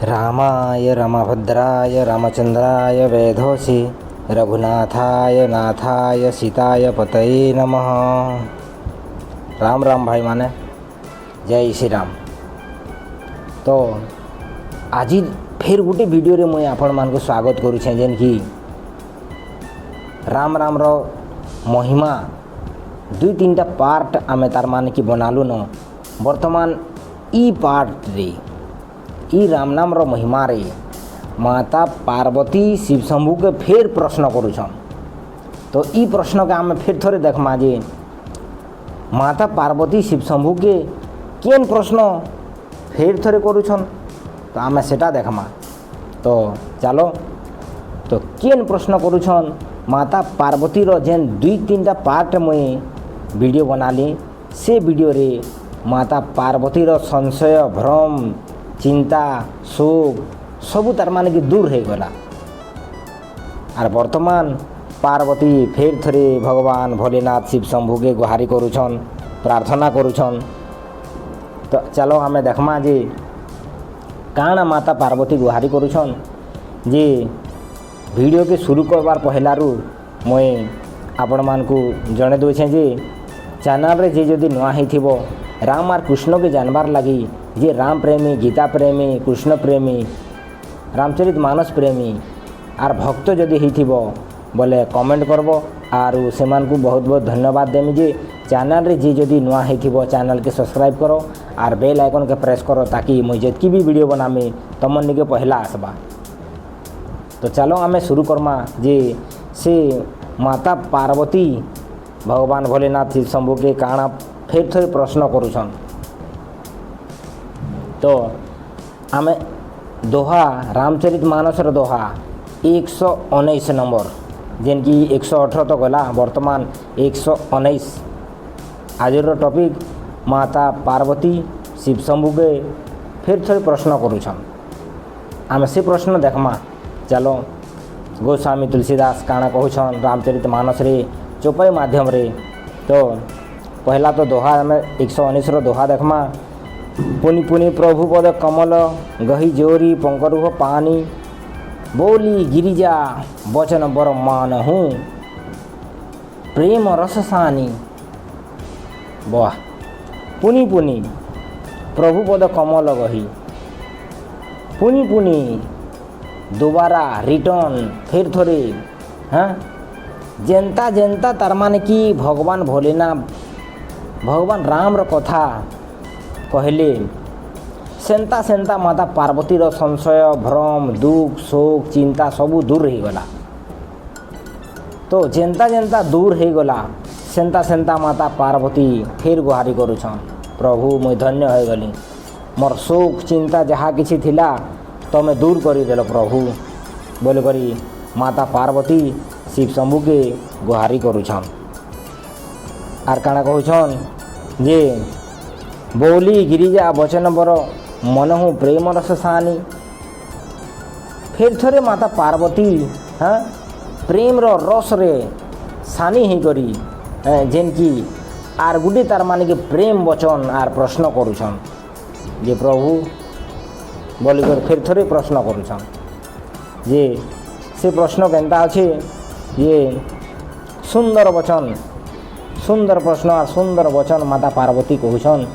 रामाय रमभद्राय रामचंद्राय वेधोषि रघुनाथाय नाथाय सीताय पतये नमः। राम राम भाई माने जय श्री राम। तो आज फिर गोटे वीडियो रे मुझे आपण मान को स्वागत करुछे जेन कि राम राम रो महिमा दुई तीन टा पार्ट आमे तार मान की बनालु न। वर्तमान ई पार्ट रे ई राम नाम रो महिमा रे माता पार्वती शिव शंभु के फिर प्रश्न करुछन। तो ई प्रश्न के आमे फिर थोड़े देखमा जे माता पार्वती शिव शंभु के केन प्रश्न फिर थोड़े करुछन। तो आमे सेटा देखमा। तो चलो तो केन प्रश्न करुछन माता पार्वती रो जेन दुई तीन टा पार्ट मुई वीडियो बनाली से वीडियो रे माता पार्वती रो संशय भ्रम चिंता शोक सबू तार माने कि दूर हो गला। आर वर्तमान पार्वती फिर थरे भगवान भोलेनाथ शिव शंभु के गुहारी करुछन प्रार्थना करुछन। तो चलो आमे देखमा जे काना माता पार्वती गुहारी करुछन। जे वीडियो के शुरू करबार पहलारू मुई आपण मान को जणे दोछे जे चैनल रे जे जदि नुआ हिथिबो राम आर कृष्ण के जानबार लगी जे राम प्रेमी गीता प्रेमी कृष्ण प्रेमी रामचरित मानस प्रेमी आर भक्त जदि हिथिबो बोले कमेंट करबो आर सेमान को बहुत बहुत धन्यवाद देमी। जे चैनल रे जे जदि नुआ हिथिबो चैनल के सब्सक्राइब करो आर बेल आइकन के प्रेस करो ताकि मुझे जतकी भी वीडियो बनामी तमन के पहला आसबा। तो चलो आमे शुरू करमा जे से माता पार्वती भगवान भोलेनाथ शिव शंभु के काना फिर थोड़े प्रश्न करुछन। तो आमे दोहा रामचरित मानस दोहा 119 नंबर जेन कि 118 तो गला वर्तमान 119 आज टॉपिक माता पार्वती शिव शंभु के फिर थोड़े प्रश्न करुछन। आमे से प्रश्न देखमा। चलो गोस्वामी तुलसीदास काना कहूछन रामचरित मानस रे चौपाई माध्यम रे। तो पहला तो दोहा में 119 रो दोहा देखमा। पुनि पुनि प्रभु पद कमल गही जोरी पंकरुह पानी बोली गिरिजा वचन बर मानहु प्रेम रस सानी। वाह पुनि पुनि प्रभु पद कमल गही पुनि पुनि दोबारा रिटर्न फिर थोड़े हाँ जेनता जेनता तार माने कि भगवान भोलेनाथ भगवान राम रो कथा कहले सेंता सेंता माता पार्वती रो संशय भ्रम दुख शोक चिंता सबू दूर रही गला। तो जेनता जेनता दूर हो गला सेंता सेंता माता पार्वती फिर गुहारी करुछन प्रभु मुई धन्य हो गली मोर शोक चिंता जहाँ किसी थिला तो मैं दूर करी देलो प्रभु बोले करी माता पार्वती शिव शंभु के गुहारी करुछन। आर काना कहूछन जे बोली गिरिजा वचन बर मनहु प्रेम रस सानी। फिर थोड़े माता पार्वती हाँ प्रेम रो रस रे सानी ही करी जेन कि आर गुडी तार माने कि प्रेम वचन आर प्रश्न करुछन जे प्रभु बोली कर फिर थोड़े प्रश्न करुछन। जे से प्रश्न केनता अच्छे ये सुंदर वचन सुंदर प्रश्न और सुंदर वचन माता पार्वती कहूछन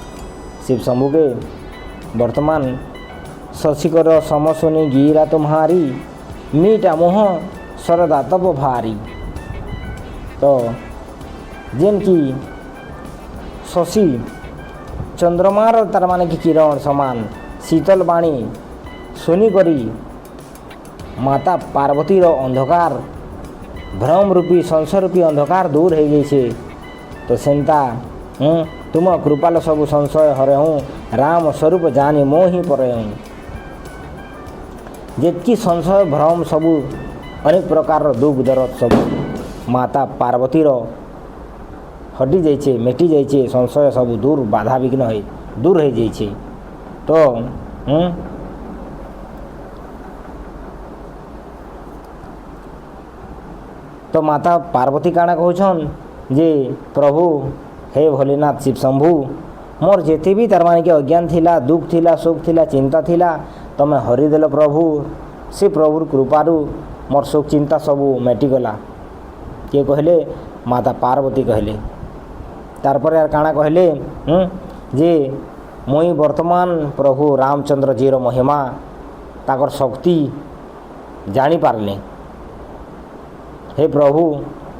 शिव शंभु के। वर्तमान शशिकर समसुनी गिरा तुम्हारी मीठा मोह सरदा तब भारी। तो जेन की शशि चंद्रमार तार माने कि किरण समान शीतल बाणी सुनी करी माता पार्वती रो अंधकार भ्रम रूपी संशय रूपी अंधकार दूर हो गई। तो सेंता तुम कृपाल सब संशय हरे हूँ राम स्वरूप जानी मोहि परे हूँ। जितकी संशय भ्रम सबू अनेक प्रकार दुख दर्द सब माता पार्वती रो हटी जाइए मेटी जाइए संशय सब दूर बाधा विघ्न है दूर हो जाइए। तो तो माता पार्वती काना कहूछन जे प्रभु हे भोलेनाथ शिव शंभु मोर जेते भी तार माने कि अज्ञान थिला दुख थिला शोक थिला चिंता थिला ତମେ ହରିଦେଲ ପ୍ରଭୁ। ସେ ପ୍ରଭୁର କୃପାରୁ ମୋର ଶୋକ ଚିନ୍ତା ସବୁ ମେଟିଗଲା। କିଏ କହିଲେ? ମାତା ପାର୍ବତୀ କହିଲେ। ତାରପରେ ଆର୍ କାଣା କହିଲେ ଯେ ମୁଇଁ ବର୍ତ୍ତମାନ ପ୍ରଭୁ ରାମଚନ୍ଦ୍ରଜୀର ମହିମା ତାଙ୍କର ଶକ୍ତି ଜାଣିପାରିଲି। ହେ ପ୍ରଭୁ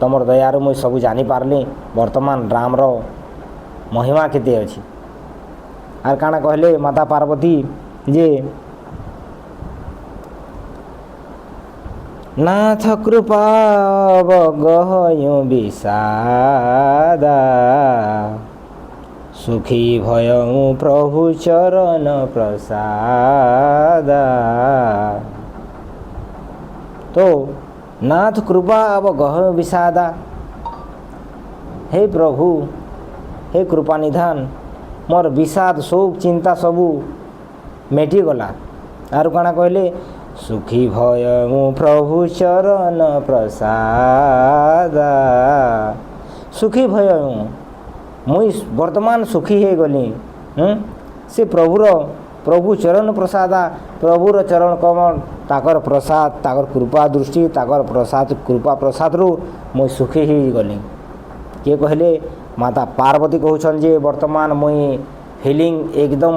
ତମର ଦୟାରୁ ମୁଇଁ ସବୁ ଜାଣିପାରିଲି ବର୍ତ୍ତମାନ ରାମର ମହିମା କେତେ ଅଛି। ଆର୍ କାଣା କହିଲେ ମାତା ପାର୍ବତୀ ଯେ ନାଥ କୃପା ଅବଗହୟୁ ବିଷାଦା ସୁଖୀ ଭୟଉ ପ୍ରଭୁ ଚରଣ ପ୍ରସାଦା। তো নাথ কৃপা আব গহ বিষাদা। হে প্রভু হে কৃপা নিধান মোর বিষাদ শোক চিন্তা সবু মেটিগলা। আর কাଣା কহিলে সুখী ভয় মু প্রভু চরণ প্রসাদা। সুখী ভয় মুই বর্তমান সুখী হয়ে গলি। সে প্রভু চরণ প্রসাদা প্রভুর চরণ কমল তাকর প্রসাদ তাকর কৃপা দৃষ্টি তাকর প্রসাদ কৃপা প্রসাদରୁ ମୁଇଁ ସୁଖୀ ହେଇଗଲି। କିଏ କହିଲେ? ମାତା ପାର୍ବତୀ କହୁଛନ୍ ଯେ ବର୍ତ୍ତମାନ ମୁଇଁ ଫିଲିଂ ଏକଦମ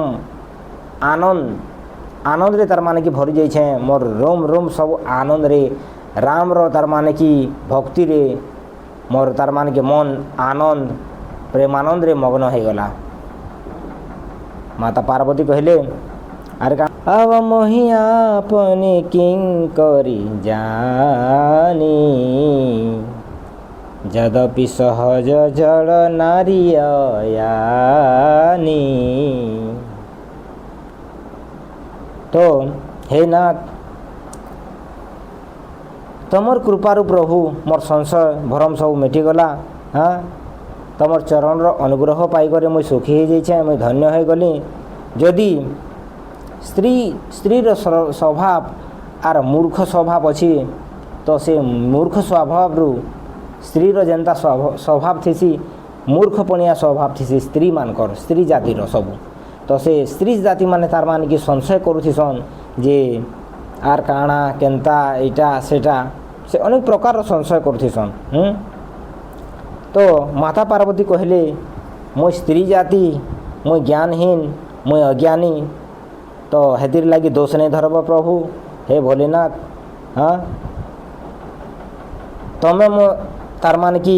ଆନନ୍ଦରେ ତାର ମାନେ କି ଭରି ଯାଇଛେଁ। ମୋର ରୋମ ସବୁ ଆନନ୍ଦରେ ରାମର ତାର ମାନେ କି ଭକ୍ତିରେ ମୋର ତାର ମାନେ କି ମନ ଆନନ୍ଦ ପ୍ରେମାନନ୍ଦରେ ମଗ୍ନ ହେଇଗଲା। ମାତା ପାର୍ବତୀ କହିଲେ ଆରେ अब मोहि आपने किंकरी जानी यद्यपि सहज जड़ नारियानी। तो हे नाथ तमर कृपारू प्रभु मोर संशय भरम सब मिटिगला। हाँ तमर चरणर अनुग्रह पाइकर मुझ सुखी हो जाइछे मुझ धन्य हो गली। जदि स्त्रीर स्वभाव आर मूर्ख स्वभाव अच्छी तो से मूर्ख स्वभाव स्त्रीर जेनता स्वभाव थीसी मूर्खपणिया स्वभाव थीसी स्त्री मानकर स्त्री जातिर सबू। तो से स्त्री जाति माने तार मान कि संशय करुथिसन जे आर काଣା केनता एटा सेटा से अनेक प्रकार संशय करुथिसन। तो माता पार्वती कहले मो स्त्री जाति मो ज्ञानहीन मो अज्ञानी तो हेतिर लगी दोष नहीं धरब प्रभु। हे भोलेनाथ हाँ तमें मो तार मान कि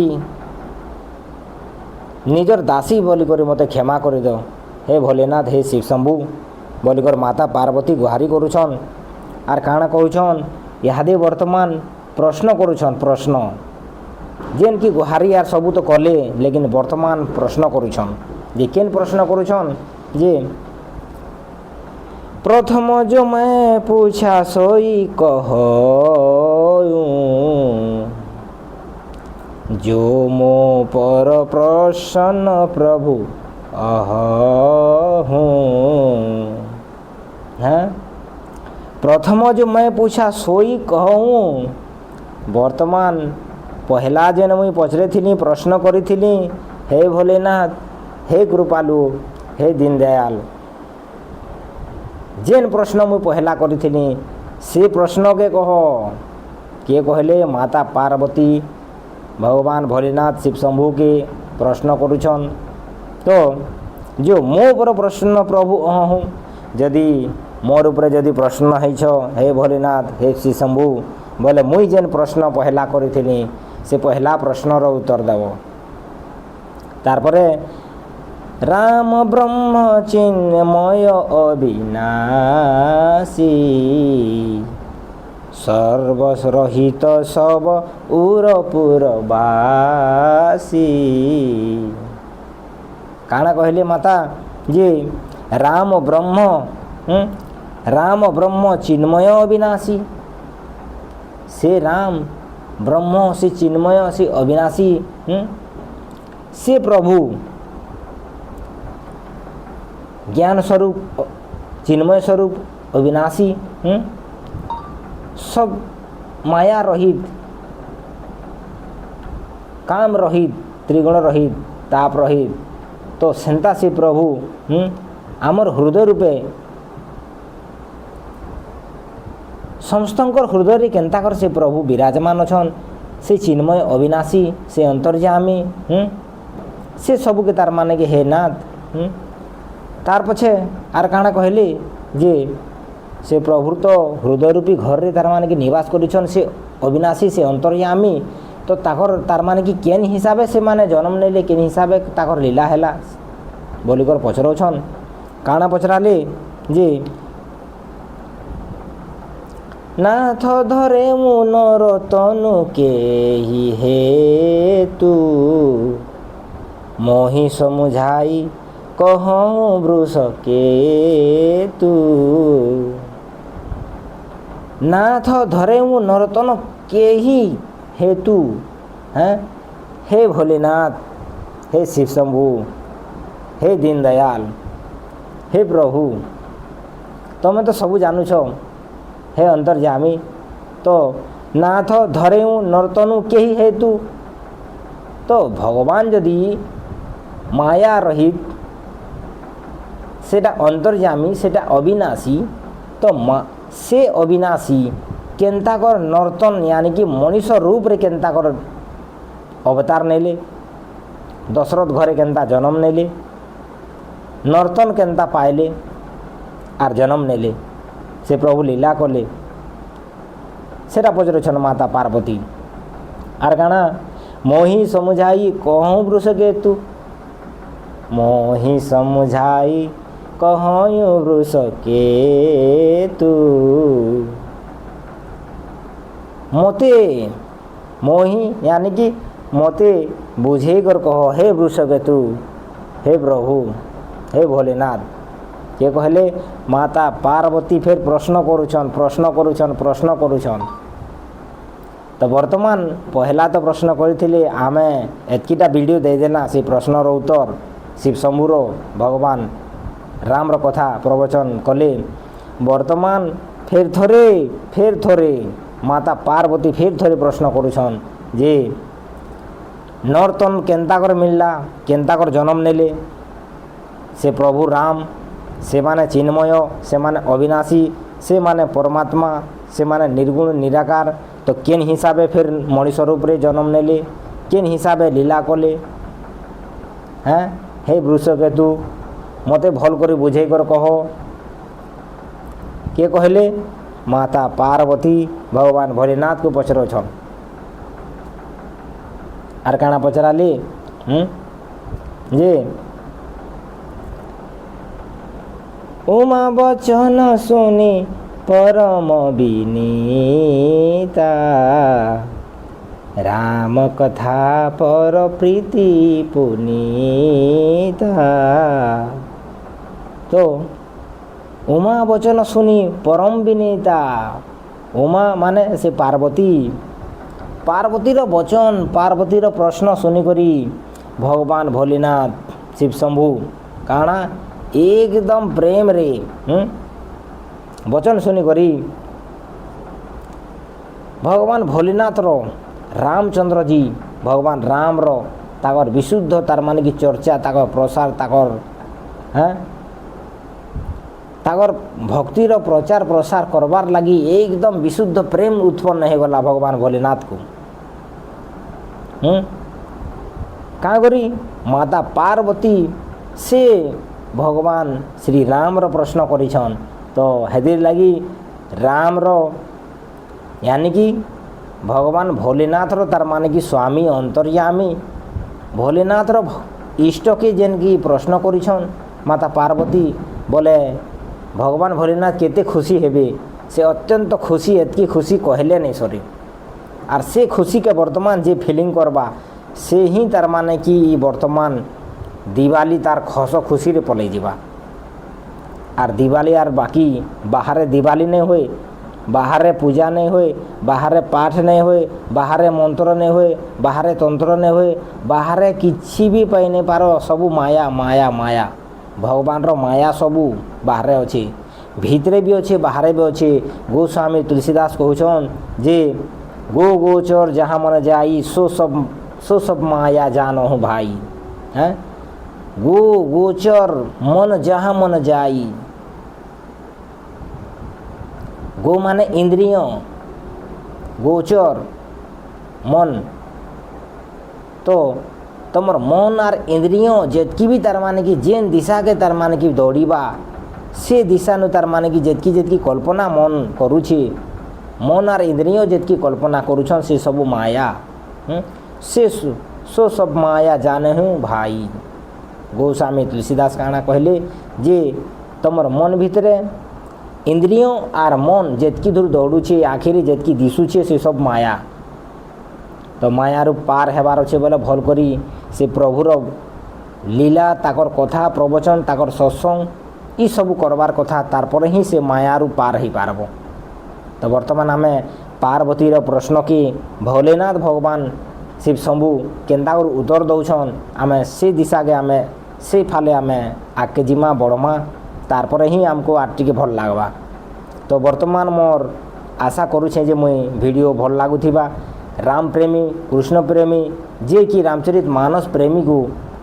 निजर दासी बोलिकर मत क्षमा कर दो। हे भोलेनाथ हे शिव शंभु बोलिकर माता पार्वती गुहारी करुछन। आर काଣା कहूछन इहादे वर्तमान प्रश्न करुछन। प्रश्न जेन कि गुहारी यार सबू तो कले लेकिन वर्तमान प्रश्न करुछन। जे केन प्रश्न करुछन जे प्रथम जो मैं पूछा सोई कहूं जो मो पर प्रसन्न प्रभु अहूं। हाँ प्रथम जो मैं पूछा सोई कहूं वर्तमान पहला जेन मुई पचरे थी प्रश्न करी थी हे भोलेनाथ हे कृपालु हे दीनदयाल जेन प्रश्न मुई पहला करी थी से प्रश्न के कह। किए कहले? माता पार्वती भगवान भोलेनाथ शिव शंभु के प्रश्न करुछन। तो जो मो पर प्रश्न प्रभु अहूँ जदि मोर ऊपर जदि प्रश्न है हे भोलेनाथ हे शिव शंभु बोले मुई जेन प्रश्न पहला करी थी से पहला प्रश्नर उत्तर देव। तारपरे राम ब्रह्म चिन्मय अविनाशी सर्वरहित सब उरपुरवासी। काଣା कहले माता जे राम ब्रह्म चिन्मय अविनाशी। से राम ब्रह्म से चिन्मय से अविनाशी से प्रभु ज्ञान स्वरूप चिन्मय स्वरूप अविनाशी सब माया रहित काम रहित त्रिगुण रहित ताप रहित। तो सेंता से प्रभु आमर हृदय रूपे ସମସ୍ତଙ୍କର ହୃଦୟରେ କେନ୍ତା କରି ସେ ପ୍ରଭୁ ବିରାଜମାନ ଅଛନ୍, ସେ ଚିନ୍ମୟ ଅବିନାଶୀ, ସେ ଅନ୍ତର୍ଯାମୀ, ସେ ସବୁକେ ତାର ମାନେ କି ହେ ନାଥ। ତାର ପଛେ ଆର୍ କାଣା କହିଲେ ଯେ ସେ ପ୍ରଭୁର ତ ହୃଦୟ ରୂପୀ ଘରରେ ତାର ମାନେ କି ନିବାସ କରିଛନ୍, ସେ ଅବିନାଶୀ, ସେ ଅନ୍ତର୍ଯାମୀ। ତ ତାର ମାନେ କି କେନ୍ ହିସାବେ ସେମାନେ ଜନ୍ମ ନେଲେ, କେନ୍ ହିସାବେ ତାଙ୍କର ଲୀଲା ହେଲା ବୋଲିକର ପଚରଉଛନ୍। କାଣା ପଚରାଲେ ଯେ ନାଥ ଧରେ ମୁଁ ନରତନୁ କେହି ହେତୁ, ମୋହି ସମୁଝାଇ କହଁ ବୃଷ କେତୁ। ନାଥ ଧରେ ମୁଁ ନରତନ କେହି ହେତୁ, हे भोलेनाथ, हे शिव शंभु, हे दीन दयाल, हे प्रभु, तुम तो सबू जानूछ, हे अंतर्जामी। तो नाथ धरे नर्तनु केही हेतु, तो भगवान जदि माया रहित, सेटा अंतर्जामी, सेटा अविनाशी, तो से अविनाशी केन्ता कर नर्तन यानी कि मनीष रूप रे केन्ता कर अवतार नेले, दशरथ घरे केन्ता जन्म नेले, नर्तन केन्ता पाइले आर जन्म नेले, से प्रभु लीला कले, सेटा पचरछन माता पार्वती। आर काना मोहि समुझाई कहूँ वृष केतु, मोहि समुझाई कहूँ वृष केतु। मोते मोहि यानी कि मोते बुझे कर कह, हे वृषकेतु, हे प्रभु, हे भोलेनाथ। के कहले माता पार्वती फिर प्रश्न करुछन। तो वर्तमान पहला तो प्रश्न करथिले आमे एतकीटा वीडियो दे देना, से प्रश्नर उत्तर शिव शंभुर भगवान राम कथा प्रवचन कले। वर्तमान फिर थोरे माता पार्वती फिर थोड़े प्रश्न करुछन जे नर्तन केन्ता कर मिलला, केन्ता कर जन्म नेले से प्रभु राम, से माने चिन्मय, से माने अविनाशी, से माने परमात्मा, से माने निर्गुण निराकार। तो केन हिसाबे फिर मनीष रूप रे जन्म नेले, केन हिसाबे लीला कले। हे वृषकेतु, मते भल कर बुझे कर कह। के कहले माता पार्वती भगवान भोलेनाथ को पचरछन। आर काना पचराले जे उमा बचन सुनी परम विनीता, राम कथा पर प्रीति पुनीता। तो उमा वचन सुनी परम विनीता, उमा माने से पार्वती, पार्वतीर वचन, पार्वतीर प्रश्न सुनिकरी भगवान भोलेनाथ शिव शंभु काना एकदम प्रेम रे वचन सुनिकरी भगवान भोलेनाथ रो रामचंद्र जी भगवान राम रो ताकर विशुद्ध तार माने की चर्चा, ताकर प्रसार, ताकर भक्तिर प्रचार प्रसार करवार लगी एकदम विशुद्ध प्रेम उत्पन्न हो गला भगवान भोलेनाथ को। क्या करी माता पार्वती से भगवान श्री राम रो प्रश्न करिछन। तो हेदिर लगी राम रो यानी कि भगवान भोलेनाथ रो तार माने कि स्वामी अंतर्यामी भोलेनाथ रो इष्ट के जेन की प्रश्न करिछन माता पार्वती बोले भगवान भोलेनाथ केते खुशी हेबे, से अत्यंत खुशी, एतकी खुशी कहले नहीं सरी। आर से खुशी के वर्तमान जे फीलिंग करबा से ही तार माने कि वर्तमान दिवाली तार खस खुशी रे पलई जीवा। आर दिवाली आर बाकी बाहर दिवाली नहीं होए, बाहर पूजा नहीं होए, बाहर पाठ नहीं होए, बाहर मंत्र नहीं होए, बाहर तंत्र नहीं होए, बाहर किसी भी पाई नहीं पारो, सबू माया माया माया भगवान रो माया सबू बाहर अच्छे, भितरे भी अच्छे बाहर भी अच्छे। गोस्वामी तुलसीदास कहछन जे गो गोचर जहाँ मन जाई सो सब माया जानो हो भाई। गो गोचर मन जहाँ मन जाई गो माने इंद्रिय, गोचर मन। तो तुमर मन आर इंद्रिय जेतकी भी तार माने कि जेन दिशा के तार माने कि दौड़ीबा से दिशा नु तार माने कि जेतकी जेतकी कल्पना मन करुछे, मन आर इंद्रिय जेतकी कल्पना करुछन से सब माया। से सो सब माया जाने हूँ भाई। गोस्वामी तुलसीदास काना कहले जे तुमर मन भितरे इंद्रियों आर मन जेतकी दूर दौड़ुछे आखिर जेतकी दिशुछे से सब माया। तो मायारू पार हेबार अच्छे बोले भल करी से प्रभुर लीला ताकर कथा प्रवचन ताकर सत्संग ई सब करबार कथा तारपर ही से मायारू पार ही पारबो। तो वर्तमान आम पार्वतीर प्रश्न की भोलेनाथ भगवान शिव शंभु केन्ता कर उत्तर दौछन आम से दिशा के आम से फाले आम आगे जिमा बढ़मा तारपर ही आमको आर टिके भल लागबा। तो वर्तमान मोर आशा करुछे जे मुई वीडियो भल लागुथिबा राम प्रेमी कृष्ण प्रेमी जे कि रामचरित मानस प्रेमी को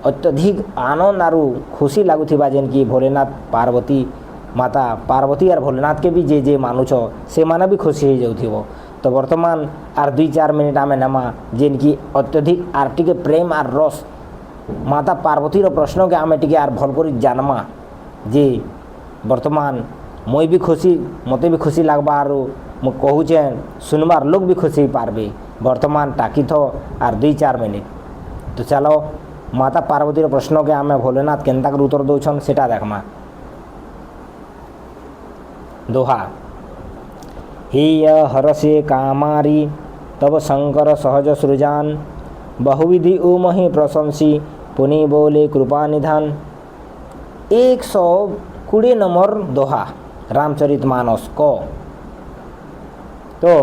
अत्यधिक आनंद आरु खुशी लगुथिबा जेन कि भोलेनाथ पार्वती माता पार्वती आर भोलेनाथ के भी जे जे मानुछ से माने भी खुशी हो जाउथिबो। तो वर्तमान आर 2-4 मिनिट आमे नमा जेन कि अत्यधिक आर टिके प्रेम आर रस माता पार्वतीर प्रश्न के आमे टिके आर भल करी जानमा जे वर्तमान मुई भी खुशी मते भी खुशी लागबा आरु मु कहूचे सुनबार लोग भी खुशी पारबे। वर्तमान टाकी थो आर 2-4 मिनिट। तो चलो माता पार्वतीर प्रश्न के आमे भोलेनाथ केन्ता कर उत्तर दौछन सेटा देखमा। दोहा हिय हरसे कामारी तब शंकर सहज सृजान बहुविधि उमहि प्रशंसी पुनि बोले कृपा निधान। 120 नंबर दोहा रामचरित मानस को। तो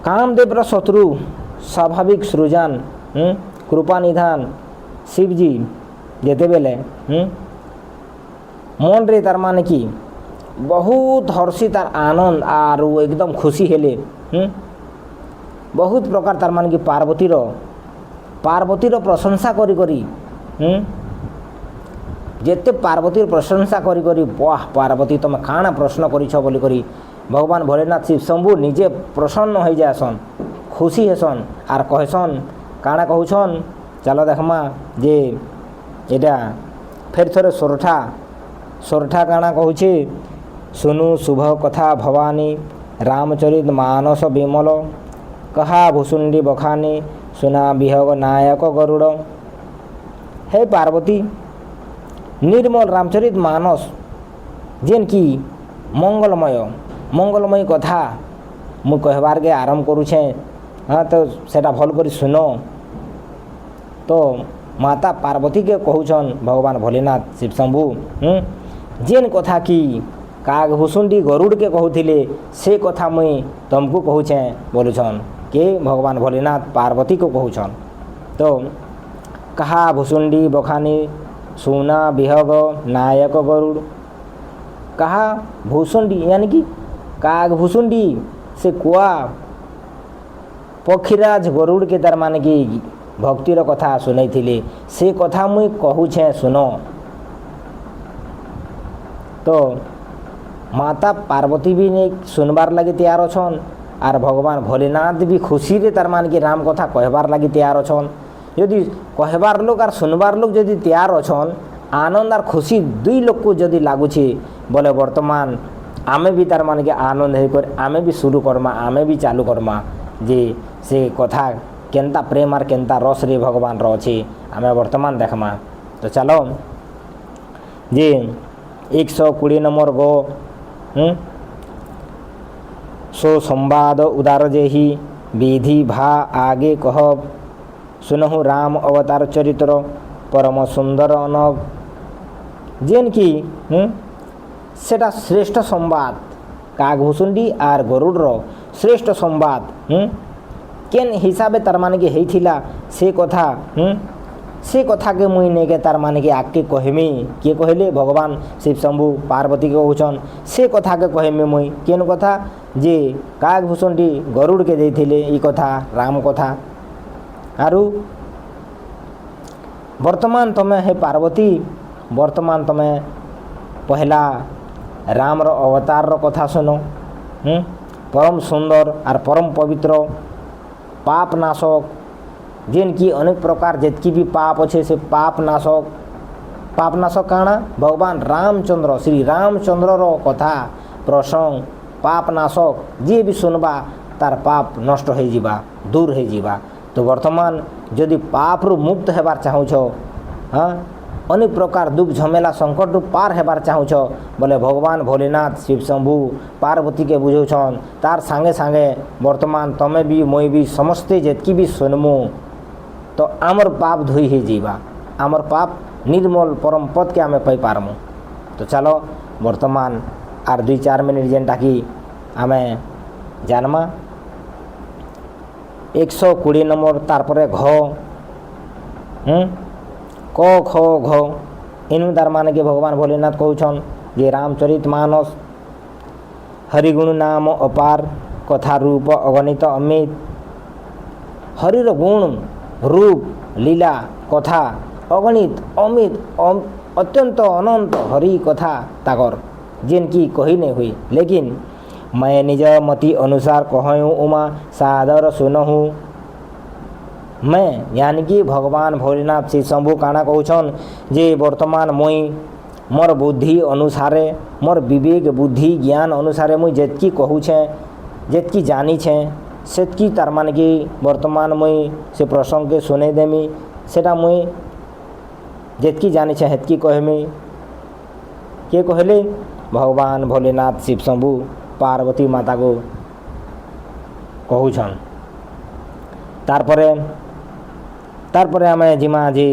कामदेव शत्रु स्वाभाविक सृजन कृपा निधान शिवजी जेते बेले मन रे तार माने कि बहुत हर्षी तार आनंद आर एकदम खुशी हेले बहुत प्रकार तार माने कि पार्वतीर प्रशंसा करी करी जेते पार्वतीर प्रशंसा करी करी वाह पार्वती तुम काना प्रश्न करिछ बोली करी भगवान भोलेनाथ शिव शंभु निजे प्रसन्न हो जाएसन खुशी हेसन आर कहसन काना कहूछन चलो देखमा जे एटा फिर थोड़े सोरठा काना कहूछे सुनु शुभ कथा भवानी रामचरित मानस विमल कहा भुसुंडी बखानी सुना विहग नायक गरुड़। हे पार्वती निर्मल रामचरित मानस जेन की मंगलमय कथा मु कहबार के आरंभ करुछे। हाँ तो सेटा भल करी सुनो। तो माता पार्वती के कहूछन भगवान भोलेनाथ शिव शंभु जेन कथा की काग भुसुंडी गरुड़ के कहूथिले से कथा मुई तुमको कहूछे बोलुछन के भगवान भोलेनाथ पार्वती को कहूछन। तो कहा भुसुंडी बखानी सुना विहग नायक गरुड़। कहा भुसुंडी यानी कि काग भुसुंडी से कुआ पक्षीराज गरुड़ के तार माने कि भक्तिर कथा सुनाई थिले से कथा मुई कहूछे सुनो। तो माता पार्वती भी नहीं सुनबार लगे तैयार अछन आर भगवान भोलेनाथ भी खुशी रे तार मान कि राम कथा कहबार लगे तैयार अछन। यदि कहबार लोग आर सुनबार लोग यदि तैयार अछन आनंद आर खुशी दुई लोग को यदि लागुछे बोले वर्तमान आमे भी तार मान के आनंद है कर आमे भी शुरू करमा आमे भी चालू करमा जे से कथा केन्ता प्रेम आर केन्ता रस रे भगवान रो छे आमे वर्तमान देखमा। तो चलो जे 120 नंबर गो सो संवाद उदार जेहि विधि भा आगे कहब सुनहु राम अवतार चरित्र परम सुंदर अनब। जेन की सेटा श्रेष्ठ संवाद कागभूषुंडी आर गरुड़ श्रेष्ठ संवाद केन हिसाबे तार माने के हेथिला से कथा के मुई ने के तार माने के आके कहमी के कहले भगवान शिव शंभु पार्वती के कहउछन से कथा के कहमी मुई केन कथा जे कागभूषुंडी गरुड़ के देथिले ई कथा राम कथा। आरु वर्तमान तमे हे पार्वती वर्तमान तमे पहला रामर अवतार कथा सुन परम सुंदर और परम पवित्र पाप नाशक जेन की अनेक प्रकार जितकी भी पाप अच्छे से पाप नाशक काଣା भगवान रामचंद्र श्री रामचंद्र रो कथा प्रसंग पाप नाशक जी भी सुनबा तार पाप नष्ट हो जीवा दूर हो जीवा। तो वर्तमान जदि पाप रु मुक्त हेबार चाहूछ हाँ अनेक प्रकार दुख झमेला संकट रु पार हेबार चाहूछ बोले भगवान भोलेनाथ शिव शंभु पार्वती के बुझौछन तार सांगे सांगे वर्तमान तमे भी मुई भी समस्ते जेतकी भी सुनमु तो आमर पाप धोई ही जीवा आमर पाप निर्मल परम पद के आमे पाई पारमु। तो चलो वर्तमान आर 2-4 मिनिट जेनटा कि आमे जानमा 120 नंबर तारपरे घ क ख घ इन तार माने कि भगवान भोलेनाथ कहउछन जे रामचरित मानस हरिगुण नाम अपार कथा रूप अगणित अमित हरिर गुण रूप लीला कथा अगणित अमित अत्यंत अनंत हरि कथा ताकर जेन की कही नहीं हुई लेकिन मैं निज मति अनुसार कहूँ उमा सादर सुनहूँ मैं यानी कि भगवान भोलेनाथ श्री शंभु काना कहउछन जे वर्तमान मुई मोर बुद्धि अनुसारे मोर विवेक बुद्धि ज्ञान अनुसारे मुई जेतकी कहूछे जेतकी जानी छे सेतकी तार माने कि वर्तमान मुई से प्रसंग के सुने देमी सेटा मुई जेतकी जानी छे हेतकी कहमी के कहले भगवान भोलेनाथ शिव शंभु पार्वती माता को कहूछन। तारपरे आमे जिमा जी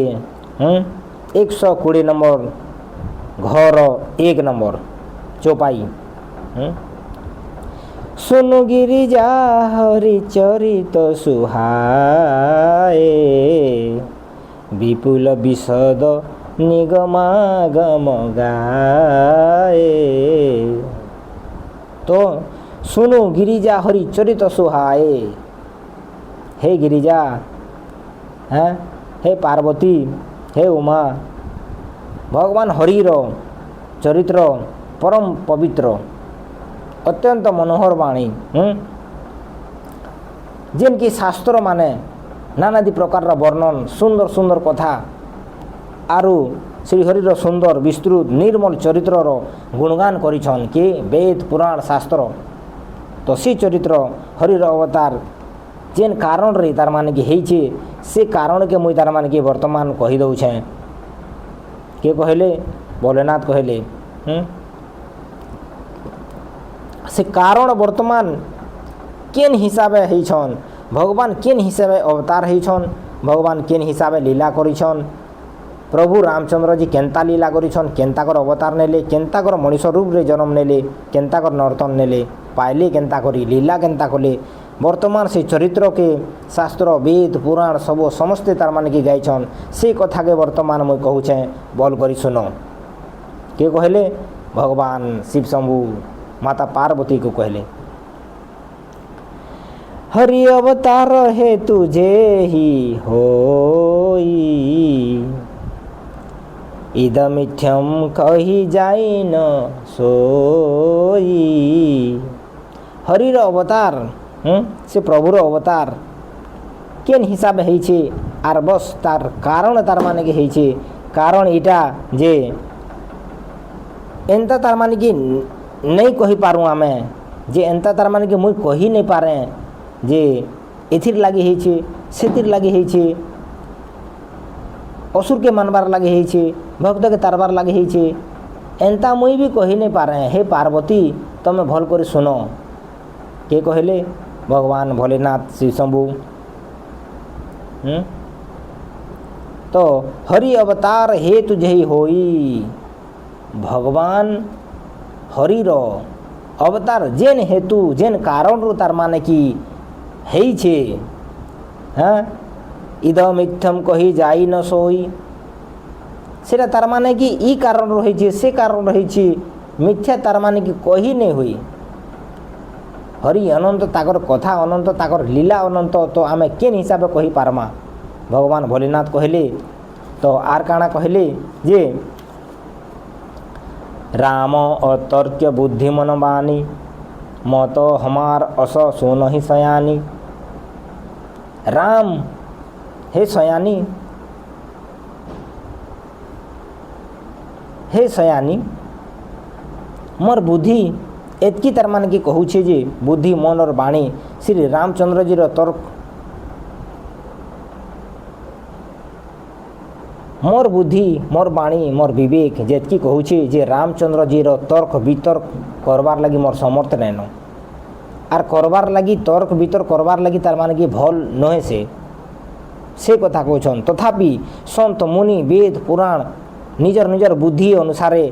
120 नंबर घर 1 नंबर चौपाई सुनु गिरिजा हरि चरित सुहाए विपुल विशद निगमागम गाए। तो सुनु गिरिजा हरि चरित सुहाए हे गिरिजा हैं हे पार्वती हे उमा भगवान हरिर चरित्र परम पवित्र अत्यंत मनोहर वाणी जेन की शास्त्र माने नानादि प्रकार वर्णन सुंदर सुंदर कथा आरु श्रीहरिर सुंदर विस्तृत निर्मल चरित्रर गुणगान करिछन के वेद पुराण शास्त्र। तो से चरित्र हरिर अवतार जेन कारण रे तार माने कि हेइछे से कारण के मुई तार माने कि वर्तमान कहि दउछे के कहले भोलेनाथ कहले से कारण वर्तमान केन हिसाबे हेइछन भगवान केन हिसाबे अवतार हेइछन भगवान केन हिसाबे लीला करिछन प्रभु रामचंद्र जी केन्ता लीला करिछन केन्ताकर अवतार नेले केन्ताकर मनुष्य रूप रे जन्म नेले केन्ताकर नर्तन नेले पाइले केन्ता करी लीला केन्ता कले वर्तमान से चरित्र के शास्त्र वेद पुराण सब समस्ते तार माने कि गाइछन से कथा के वर्तमान मुई कहूछे बोल करी सुनो के कहले भगवान शिव शंभु माता पार्वती को कहले हरि अवतार है तुझे ही होई इदमिथ्यम कही जाई न सोई। हरिर अवतार से प्रभुर अवतार केन हिसाब हेइछे आर बस तार कारण तार माने कि हेइछे कारण इटा जे एंता तार माने कि नहीं कही पारू आमे जे एंता तार माने कि मुई कही नहीं पारे जे एथिर लागी हेइछे सेतिर लागी हेइछे असुर के मानबार लागी हेइछे भक्त के तारबार लागी हेइछे एंता मुई भी कही नहीं पारे हे पार्वती तमे भल कर सुनो के कहले भगवान भोलेनाथ श्री शंभु तो हरि अवतार हे तुझे ही होई भगवान हरि रो अवतार जेन हेतु जेन कारण रो तार माने कि हेइछे हाँ इदम इत्थम कही जाई न सोई सेटा तार माने कि ई कारण रही से कारण रही मिथ्या तार माने कि कही नहीं हुई हरि अनंत ताकर कथा अनंत ताकर लीला अनंत तो आमे केन हिसाब से कही पारमा भगवान भोलेनाथ कहले तो आर काना कहले जे राम अतर्क्य बुद्धि मन बानी मत हमार अस सुन ही सयानी। राम हे सयानी, हे सयानी मोर बुद्धि एतकी तार मान कि कहूछे जे बुद्धि मन और बाणी श्री रामचंद्र जी तर्क मोर बुद्धि मोर बाणी मोर विवेक जेतकी कहूछे जे रामचंद्र जी तर्क वितर्क करवार लगी मोर समर्थ नैन आर करवार लगी तर्क वितर्क करवार लगी तार मान कि भल नहे से कथा कहछन। तथापि संत मुनि वेद पुराण निजर निजर बुद्धि अनुसारे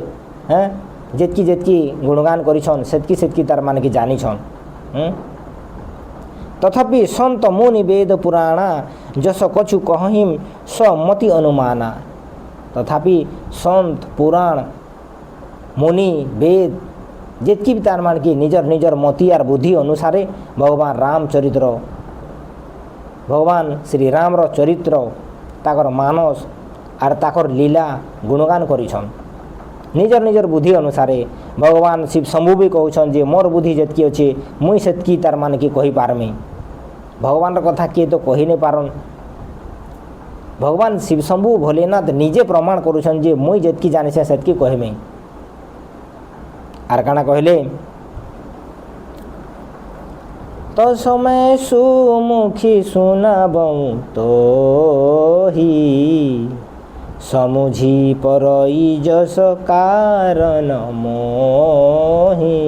जेतकी जेतकी गुणगान करिछन सेतकी सेतकी तार मान कि जानिछन। तथापि संत मुनि वेद पुराणा जस कछु कहिम स मति अनुमाना। तथापि संत पुराण मुनि वेद जेतकी भी तार मान कि निजर निजर मति आर बुद्धि अनुसारे भगवान रामचरित्र भगवान श्री रामर चरित्र ताकर मानस आर ताकर लीला गुणगान करिछन। निजर निजर बुद्धि अनुसारे भगवान शिव शंभु भी कहउछन जे मोर बुद्धि जेतकी अच्छे मुई सेतकी तार मान कि कहि पारमी। भगवान कथा किए तो कहि नहीं पारन। भगवान शिव शंभु भोलेनाथ निजे प्रमाण करुछन जे मुई जेतकी जाने से सेतकी कहमी। आर काना कहले तो समय सुमुखी सुनाबऊ तो ही समुझी परई जस कारण मोही।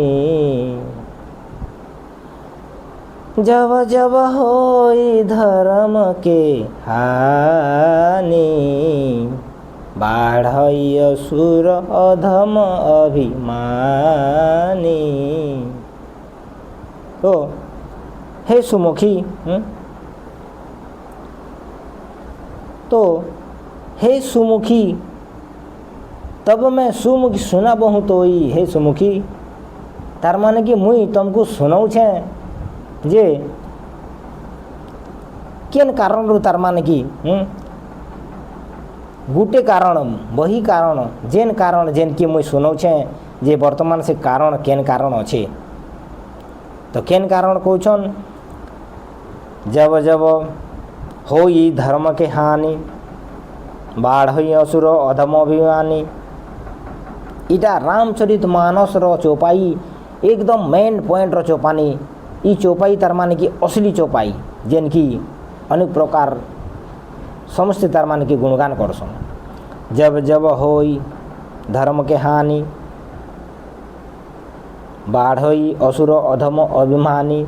जब जब होई धर्म के हानि बाढ़ई असुर अधम अभिमानी। तो हे सुमुखी तो हे सुमुखी तब मैं सुमुखी सुना बहु तो हे सुमुखी तार माने कि मुई तुमको सुनाऊ छे जे केन कारण रू तार माने कि गुटे कारण वही कारण जेन कि मुई सुनाऊ छे जे वर्तमान से कारण केन कारण अच्छे। तो केन कारण कहछन जब जब होई धर्म के हानि बाढ़ई असुर अधम अभिमानी। इटा रामचरित मानस रो चौपाई एकदम मेन पॉइंट रो चौपानी। ई चौपाई तार माने कि असली चौपाई जेन की अनेक प्रकार समस्त तार माने कि गुणगान करसन। जब जब होई धर्म के हानि बाढ़ई असुर अधम अभिमानी।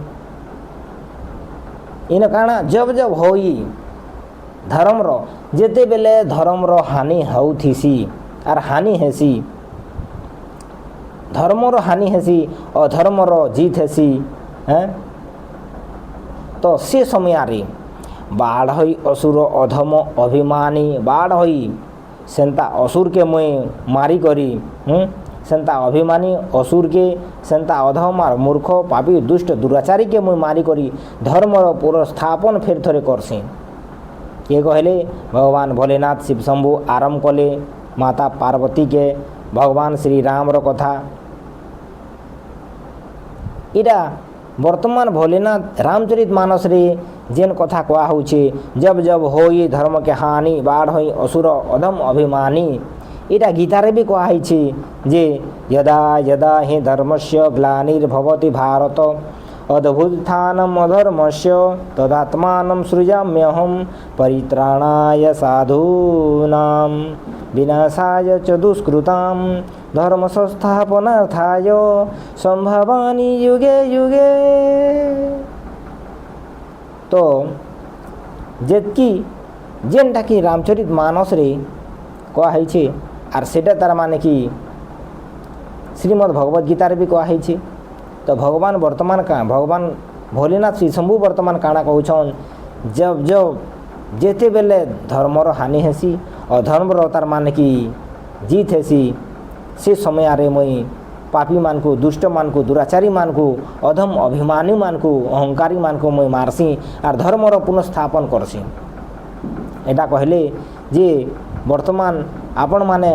इन कारण जब जब होई धर्म रो जेते बेले धर्म रो हानि होउथिसी आर हानि हेसी धर्म रो हानि हेसी अधर्म रो जीत हेसी तो से समय आरे बाढ़ई असुर अधम अभिमानी। बाढ़ई सेंता असुर के मुई मारी करी सेंता अभिमानी असुर के सेंता अधम आर मूर्ख पापी दुष्ट दुराचारी के मुई मारी करी धर्म रो पूरा स्थापन फिर थोड़े करसी। ये कहले भगवान भोलेनाथ शिव शंभु आरंभ कले माता पार्वती के भगवान श्री राम रो कथा। इरा वर्तमान भोलेनाथ रामचरित मानस रे जेन कथा कहा होछे जब जब होई धर्म के हानि बाढ़ई असुर अधम अभिमानी। इटा गीता रे भी कहा होछे जे यदा यदा हि धर्मस्य ग्लानिर्भवति भारत अद्भुत्थानम् अधर्मस्य तदात्मानं सृजाम्यहं परित्राणाय साधूनां विनाशाय च दुष्कृतां धर्म संस्थापनार्थाय संभवामि युगे युगे। तो जेतकी जेनटा कि रामचरित मानस रे कहा होइछे आर सेटा तार माने कि श्रीमद् भगवत गीता रे भी कहा होइछे। तो भगवान वर्तमान का भगवान भोलेनाथ श्री शंभु वर्तमान काଣା कहउछन जब जब जेते बेले धर्मर हानि हेसी अधर्मर तार माने कि जीत हेसी से समय आरे मुई पापी मान को दुष्ट मान को दुराचारी मान को अधम अभिमानी मान को अहंकारी मान को मुई मारसी आर धर्मर पुनर्स्थापन करसी। एटा कहले जे वर्तमान आपण माने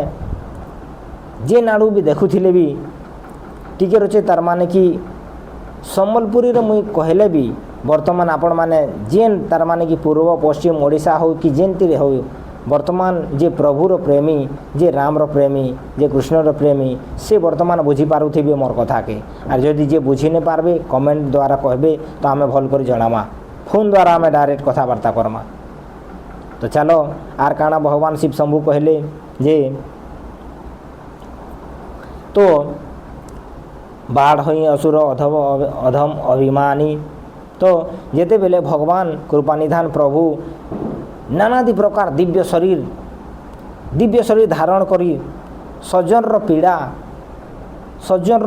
जे आड़ू भी देखुले भी टिके रचे तार माने कि सम्बलपुरी मुई कहले भी वर्तमान आपण माने जेन तार माने कि पूर्व पश्चिम ओडिशा हो कि जेनती हो वर्तमान जे प्रभुर प्रेमी जे रामर प्रेमी जे कृष्णर प्रेमी से वर्तमान बुझी पारुथिबे मोर कथा के आर जदि जे बुझी नहीं पारबे कमेंट द्वारा कहबे तो आमे भल कर जणामा फोन द्वारा आमे डायरेक्ट कथबार्ता करमा। तो चलो आर काना भगवान शिव शंभु कहले जे तो बाढ़ हुई असुर अधम अभिमानी। तो जेते बेले भगवान कृपानिधान प्रभु नानादि प्रकार दिव्य शरीर धारण करी सज्जनर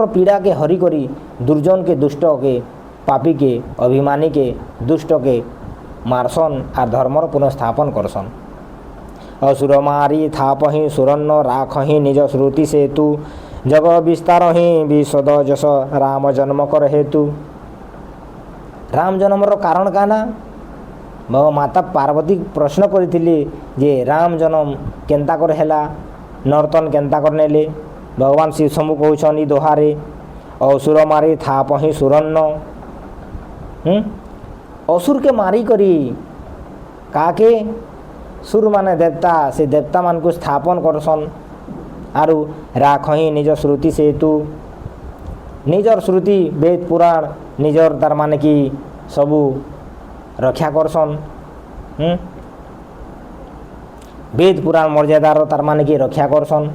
पीड़ा के हरि करी दुर्जन के दुष्ट के पापी के अभिमानी के दुष्ट के मारसन आर धर्मर पुनर्स्थापन करसन। असुर मारी थापहि सुरन्न राखहि निज श्रुति सेतु जग विस्तार ही विशद जस राम जन्म कर हेतु। राम जन्मर कारण काना माता पार्वती प्रश्न करथिले जे राम जन्म केंता कर हैला नर्तन केंता कर नेले भगवान शिव शंभु कहउछन ई दोहारे असुर मारी थापहि सुरन्न असुर के मारी करी काके सुर माने देवता से देवता मान को स्थापन करसन आरु राखहि निज श्रुति सेतु निजर श्रुति वेद पुराण निजर तार माने कि सबू रक्षा करसन वेद पुराण मर्यादार तार माने कि रक्षा करसन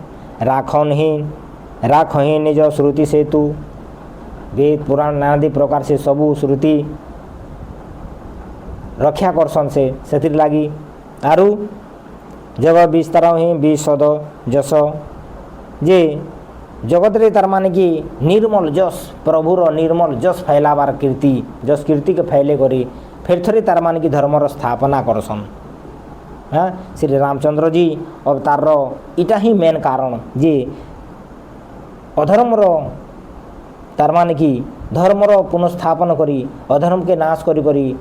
राखहि निज श्रुति सेतु वेद पुराण नानादि प्रकार से सबू श्रुति रक्षा करसन से सेतिर लागी आरु जग विस्तार ही विशद जस जे जगत रे तार माने कि निर्मल जस प्रभुर निर्मल जस फैलाबार कीर्ति जस कीर्ति के फैले करी फिर थोड़े तार माने कि धर्मर स्थापना करसन। हाँ श्री रामचंद्र जी अवतार इटा ही मेन कारण जे अधर्मर तार माने कि धर्मर पुनर्स्थापन करी अधर्म के नाश करी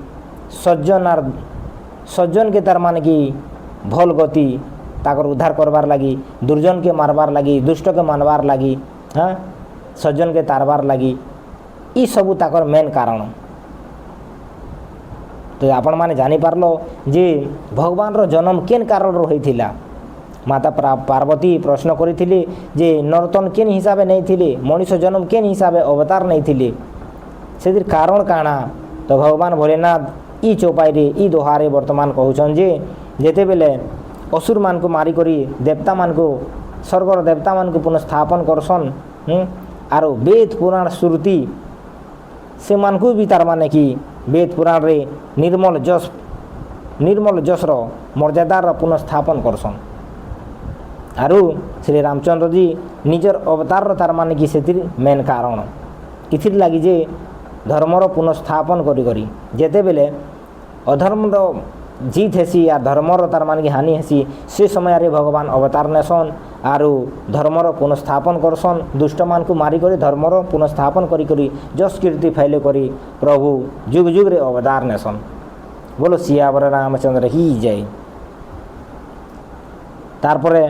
सज्जन के तार माने कि भल गति ताकर उद्धार करबार लगी दुर्जन के मारबार लगी दुष्ट के मानबार लगी हाँ सज्जन के तारबार लगी ई सबू ताकर मेन कारण। तो आपण माने जानी पारलो जे भगवान रो जन्म केन कारण रो होइथिला माता पार्वती प्रश्न करिथिले जे नर्तन केन हिसाबे नहीं थिले मनुष्य जन्म केन हिसाबे अवतार नहीं थिले सेतिर कारण काना। तो भगवान भोलेनाथ ई चौपाई रे ई दोहारे वर्तमान कहउछन जे जेते बेले असुर मान को मारी करी देवता मान को स्वर्गर देवता मान को पुनर्स्थापन करसन आरो वेद पुराण श्रुति से मान को भी तार माने कि वेद पुराण रे निर्मल जस रो मर्यादार पुनर्स्थापन करसन आरु श्री रामचंद्र जी निजर अवतार तार माने कि सेतिर मेन कारण किथिर लागी जे धर्मर पुनर्स्थापन करी जेते बेले अधर्मर जीत हेसी या धर्मर तार माने कि हानि हेसी से समय रे भगवान अवतार नेसन आरु धर्मर पुनर्स्थापन करसन दुष्ट मान को मारी करी धर्मर पुनर्स्थापन करी जस कीर्ति फैले करी प्रभु जुग जुग रे अवतार नेसन। बोलो सियावर रामचंद्र ही जय। तारपरे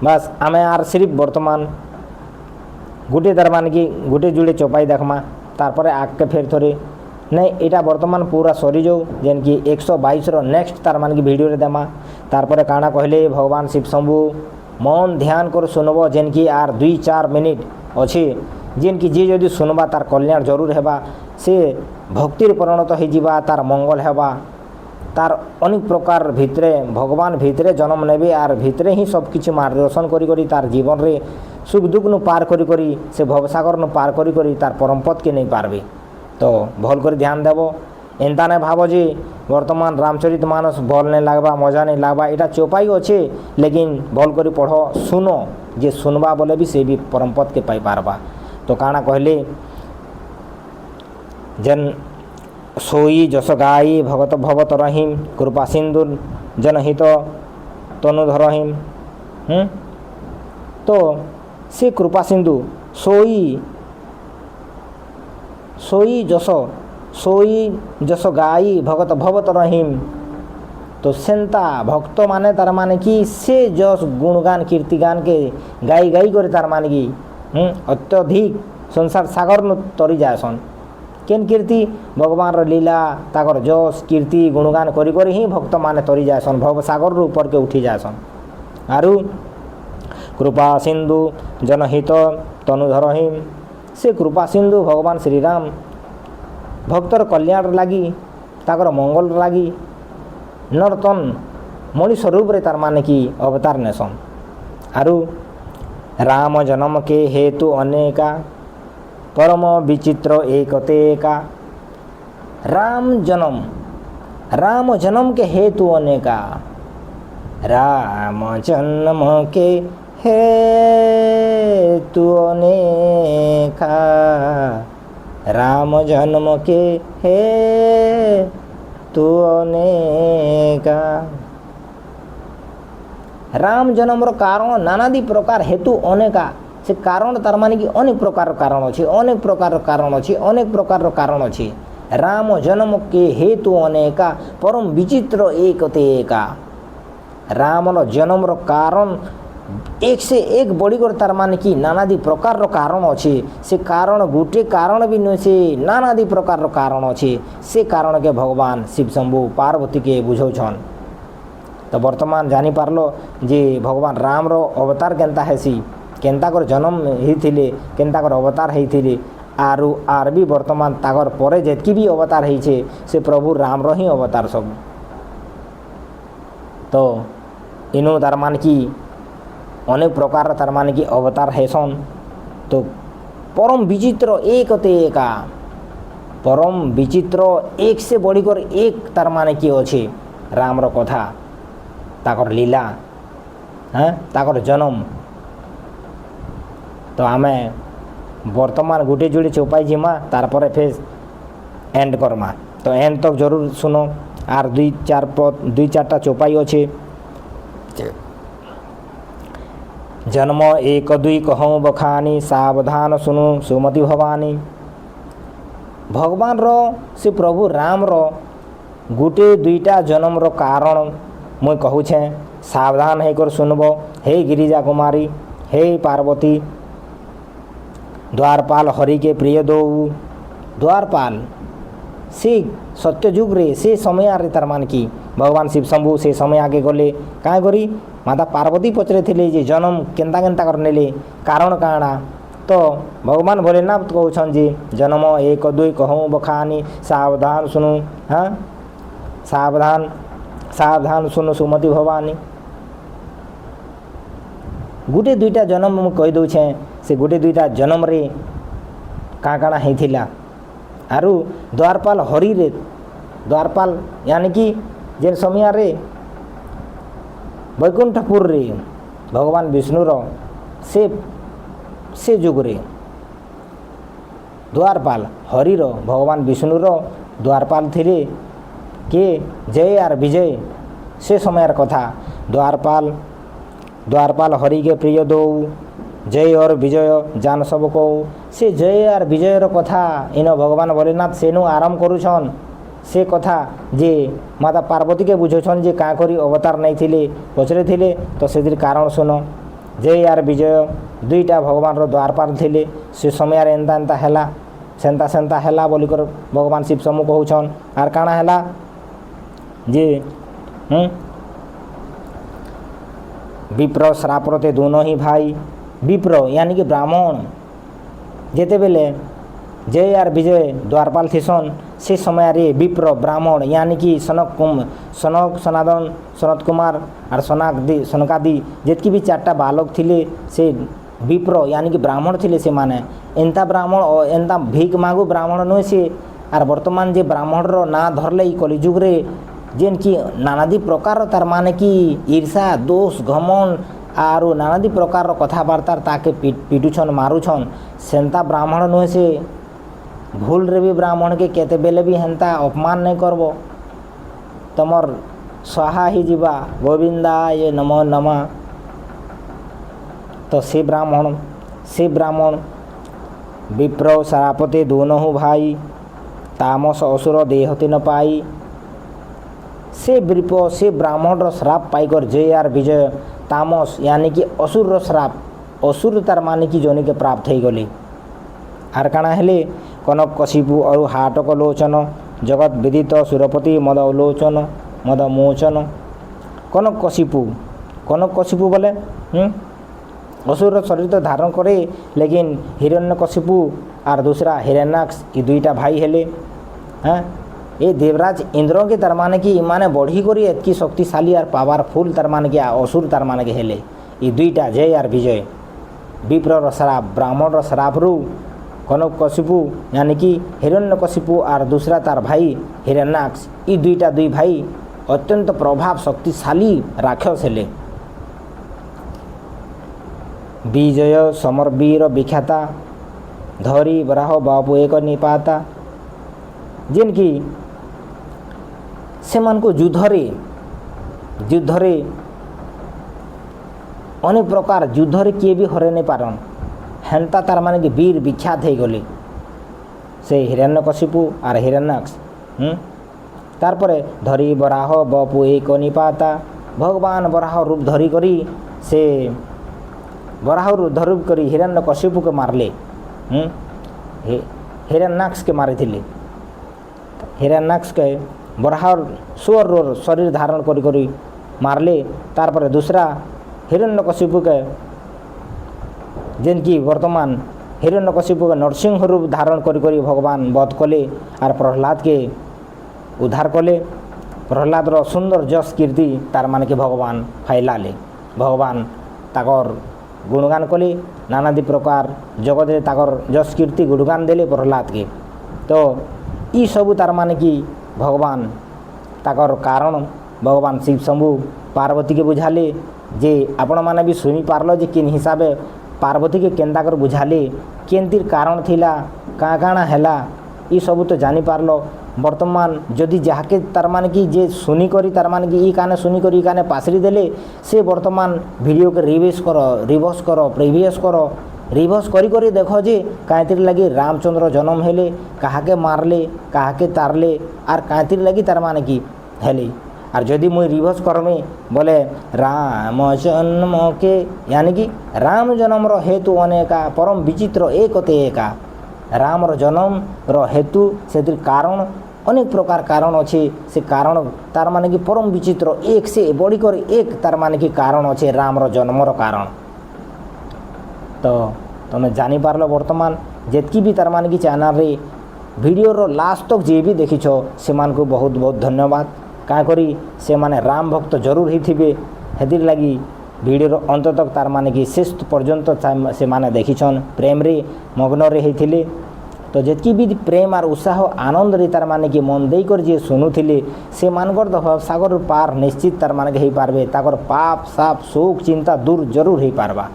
बस आमे आर सिर्फ वर्तमान गोटे तार माने कि गोटे जुड़े चौपाई देखमा तारपरे आगे फेर थोड़े नहीं एटा वर्तमान पूरा सरी जाऊ जेन कि 122 रो नेक्स्ट तार मान की वीडियो रे देमा। तारपरे काना कहले भगवान शिव शंभु मन ध्यान कर सुनबो जेन कि आर 2-4 मिनिट अच्छे जेन कि जे जदि सुनबा तार कल्याण जरूर हेबा से भक्तिर परिणत हो जिबा तार मंगल हेबा तार अनेक प्रकार भितरे भगवान भितरे जन्म नेबे आर भितरे ही सब किछि मार्गदर्शन करी तार जीवन रे सुख दुख नु पार करी से भवसागर नु पार करी तार परम पद के नहीं पारबे। तो भल कर ध्यान देव एंता नहीं भाव जे वर्तमान रामचरित मानस भल नहीं लगवा मजा नहीं लगवा एटा चौपाई अच्छे लेकिन भल कर पढ़ सुनो जे सुनवा बोले भी से भी परम पद के पाई पारबा। तो काना कहले जन सोई जस गाई भगत भवत रहीम कृपा सिंधु जनहित तनुधरहीम। तो से कृपा सिंधु सोई जस गाई भगत भवत रहीम तो सेंता भक्त माने तार माने कि से जस गुणगान कीर्तिगान के गाई गाई करे तार माने कि अत्यधिक संसार सागर न तरी जाएसन केन कीर्ति भगवान रो लीला ताकर जस कीर्ति गुणगान करी करी ही भक्त माने तरी जाएसन भव सागर रो ऊपर के उठी जाएसन आरु कृपा सिंधु जनहित तनुधर ही से कृपा सिंधु भगवान श्री राम भक्तर कल्याण लगी ताकर मंगल लगी नर्तन मनुष्य रूप रे तार माने कि अवतार नेसन आरु राम जन्म के हेतु अनेका परम विचित्र एकतेका राम जन्म के हेतु अनेका राम जन्म के हेतु अनेका राम जन्म के हेतु अनेका राम जन्म रो कारण नानादी प्रकार हेतु अनेका से कारण तार माने कि अनेक प्रकार कारण अच्छे अनेक प्रकार कारण अच्छे अनेक प्रकार कारण अच्छे राम जन्म के हेतु अनेका परम विचित्र एकते एका राम रो जन्म रो कारण एक से एक बढ़ीकर तार माने कि नानादी प्रकार रो कारण अच्छे से कारण गोटे कारण भी नुहे से नानादी प्रकार रो कारण अच्छे से कारण के भगवान शिव शंभु पार्वती के बुझौछन तो वर्तमान जानी पारलो जे भगवान राम रो अवतार केनता हेसी केनता कर जन्म ही थिले केनता कर अवतार ही थिले आर भी वर्तमान ताकर परे जेतकी भी अवतार ही से प्रभु राम रो ही अवतार सब तो इनो तार मान की अनेक प्रकार तार मान की अवतार हेसन तो परम विचित्र एकते एका परम विचित्र एक से बढ़ीकर एक तार मान की अच्छे राम रो कथा ताकर लीला हाँ ताकर जन्म तो आमे वर्तमान गोटे जोड़े चौपाई जीमा तार पर फेस एंड करमा तो एंड तक जरूर सुनो आर दुई चारटा चौपाई अच्छे जन्म एक दुई कहूँ बखानी सावधान सुनु सुमति भवानी भगवान रो से प्रभु राम रो गोटे दुईटा जन्म रो कारण मुई कहूछे सावधान है कर सुनबो हे गिरिजा कुमारी हे पार्वती द्वारपाल हरि के प्रिय दो द्वारपाल से सत्यजुग रे से समय आरे तार मान की भगवान शिव शंभु से समय आगे गले काँ करी माता पार्वती पचरे थे जे जन्म केन्ता केन्ता कर नेले कारण काणा तो भगवान भोलेनाथ कहउछन जे जन्म एक दुई कहूँ बखानी सावधान सुनु हाँ सावधान सुनु सुमति भवानी गोटे दुईटा जन्म मु कही दउछे से गोटे दुईटा जन्म रे काँ काणा हेथिला आरु द्वारपाल हरि रे द्वारपाल यानी कि जेन समय रे वैकुंठपुर रे भगवान विष्णु रो से जुग रे द्वारपाल हरि रो भगवान विष्णु रो द्वारपाल थिले के जय आर विजय से समय कथा द्वारपाल हरि के प्रिय दो जय और विजय जान सब को से जय आर विजय रो कथा इन भगवान भोलेनाथ सेनु आरंभ करुछन से कथा जे माता पार्वती के बुझौछन जे काँ करी अवतार नहीं थिले पचरे थिले तो से कारण सुनो जय आर विजय दुईटा भगवान रो द्वारपाल थिले से समय एंता एंता हैला सेंता हैला बोलिकर भगवान शिव शंभु कहउछन आर काଣା हैला जे विप्र श्राप्रते दोनों ही भाई विप्र यानी कि ब्राह्मण जेते बेले जय आर विजय द्वारपाल थिसन से समय रे विप्र ब्राह्मण यानी कि सनक सनातन सनत कुमार और सनकादि जेतकी भी चारटा बालक थिले से विप्र यानी कि ब्राह्मण थिले से माने एंता ब्राह्मण और एंता भीख मागु ब्राह्मण नुहे से आर वर्तमान जे ब्राह्मण रो ना धरले ई कलिजुग रे जेन कि नानादी प्रकार तार माने कि ईर्षा दोष घमंड आरु नानादी प्रकार कथबार्ता ताके पिटुछन मारुछन सेंता ब्राह्मण नुहे से भूल रे भी ब्राह्मण के केते बेले भी हेंता अपमान नहीं करबो तमर स्वाहा ही जीवा गोविंदा ये नमो नमः तो से ब्राह्मण विप्र श्रापते दोनों भाई तामस असुर देहते न पाई से विप से ब्राह्मण श्राप पाइकर जय आर विजय तामस यानी कि असुर श्राप असुर तार माने कि जोनि के प्राप्त हो गली आर काना हेले कनक कशिपु और हाटक लोचन जगत विदित सुरपति मद लोचन मद मोचन कनक कशिपु बोले असुर शरीर तो धारण करे लेकिन हिरण्य कशिपु और दूसरा हिरण्याक्ष ये दुईटा भाई हेले हाँ ये देवराज इंद्र के तरमाने की माने बढ़ी करी एतकी शक्तिशाली और पावरफुल तरमाने के असुर तरमाने के हेले ये दुईटा जय और विजय विप्र श्राप ब्राह्मण श्राप रू कनक कशिपु यानी कि हिरण्य कशिपु और दूसरा तार भाई हिरण्याक्ष ये दुईटा दुई भाई अत्यंत प्रभाव शक्तिशाली राक्षस हेले विजय समरवीर विख्याता धरी बराह बापू एक निपाता जेन की से मान को युद्धरे अनेक प्रकार युद्धरे किए भी हरे नहीं पारन हेन्ता तार माने कि वीर विख्यात हो गले से हिरण्यकशिपु और हिरण्याक्ष तारपरे धरी बराह बपु एक निपाता भगवान बराह रूप धरी करी से बराह रूप धरी करी हिरण्यकशिपु के मारले हिरण्याक्ष के मारी थिले हिरण्याक्ष के बराह स्वर शरीर धारण करी करी मारले तारपरे दूसरा हिरण्यकशिपु के जेन की वर्तमान हिरण्यकशिपु के नरसिंह रूप धारण करी करी भगवान वध कले और प्रहलाद के उद्धार कले प्रहलाद रो सुंदर जस कीर्ति तार मान के भगवान फैलाले भगवान ताकर गुणगान कले नानादी प्रकार जगत रे ताकर जस कीर्ति गुणगान देले प्रहलाद के तो ई सबू तार माने कि भगवान ताकर कारण भगवान शिव शंभु पार्वती के बुझाले जे आपण माने भी सुनी पारलो जे किन हिसाबे पार्वती के केंदा कर बुझाले केंतिर कारण थिला का काना हैला ई सबू तो जानी पारलो वर्तमान जदि जहाँके तार माने कि जे सुनी करी तार माने कि ई काने सुनी करी ई काने पासरी देले से वर्तमान वीडियो के रिवर्स करो प्रीवियस करो रिवर्स करी करी देखो जे कांतिर लगी रामचंद्र जन्म हेले काहाके मारले काहाके तारले और कांतिर लगी तार माने कि हेले और जदि मुई रिवर्स करमे बोले राम जन्म के यानी कि राम जन्म रो हेतु अनेका परम विचित्र एकते एका राम रो जन्म रो हेतु से कारण अनेक प्रकार कारण अच्छे से कारण तार माने कि परम विचित्र एक से बढ़ी कर एक तार माने कि कारण अच्छे राम रो जन्म रो कारण तो तुम्हें जानी पारलो वर्तमान जेतकी भी तार माने कि चैनल रे वीडियो रो लास्ट तक जे भी देखी से मान को बहुत बहुत धन्यवाद क्या करी से माने राम भक्त जरूर ही थिबे हेतिर लगी वीडियो रो अंत तक तार माने कि शेष पर्यंत से माने देखीछन प्रेम रे मग्न रे हेथिले तो जेतकी भी प्रेम और उत्साह आनंद रे तार माने कि मन देई कर जे सुनुथिले से मानकर तो सागर पार निश्चित तार माने कि हो पारबे ताकर पाप साप शोक चिंता दूर जरूर हो पारबा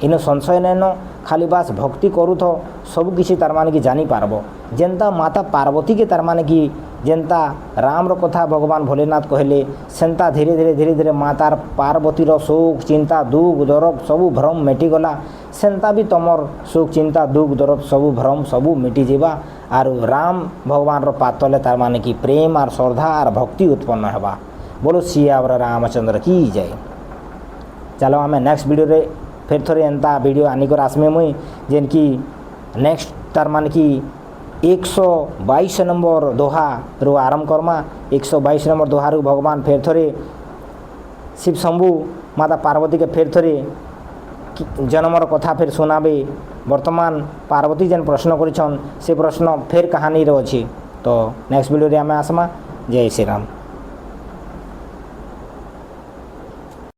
इन संशय नैन खाली बास भक्ति करू तो सब किसी तार माने कि जानी पारबो जेनता माता पार्वती के तार माने कि जेनता राम रो कथा भगवान भोलेनाथ कहले सेंता धीरे धीरे मातार पार्वती रो शोक चिंता दुख दरद सबू भ्रम मेटी गला सेंता भी तमर शोक चिंता दुख दरद सबू भ्रम सबू मिटी जीवा और राम भगवान रो पातले तार माने कि प्रेम और श्रद्धा और भक्ति उत्पन्न हेबा बोलो सियावर रामचंद्र की जय। चलो आमे नेक्स्ट वीडियो रे फिर थोड़े एंता वीडियो आनिकर आसमे मुई जेन की नेक्स्ट तार माने कि 122 नंबर दोहा रू आरंभ करमा 122 नंबर दोहा रू भगवान फेर थोड़े शिव शंभु माता पार्वती के फेर थोड़े जन्मर कथा फिर सुनाबे वर्तमान पार्वती जेन प्रश्न करिछन से प्रश्न फेर कहानी रो अछि तो नेक्स्ट वीडियो रे आमे आसमा जय श्री राम।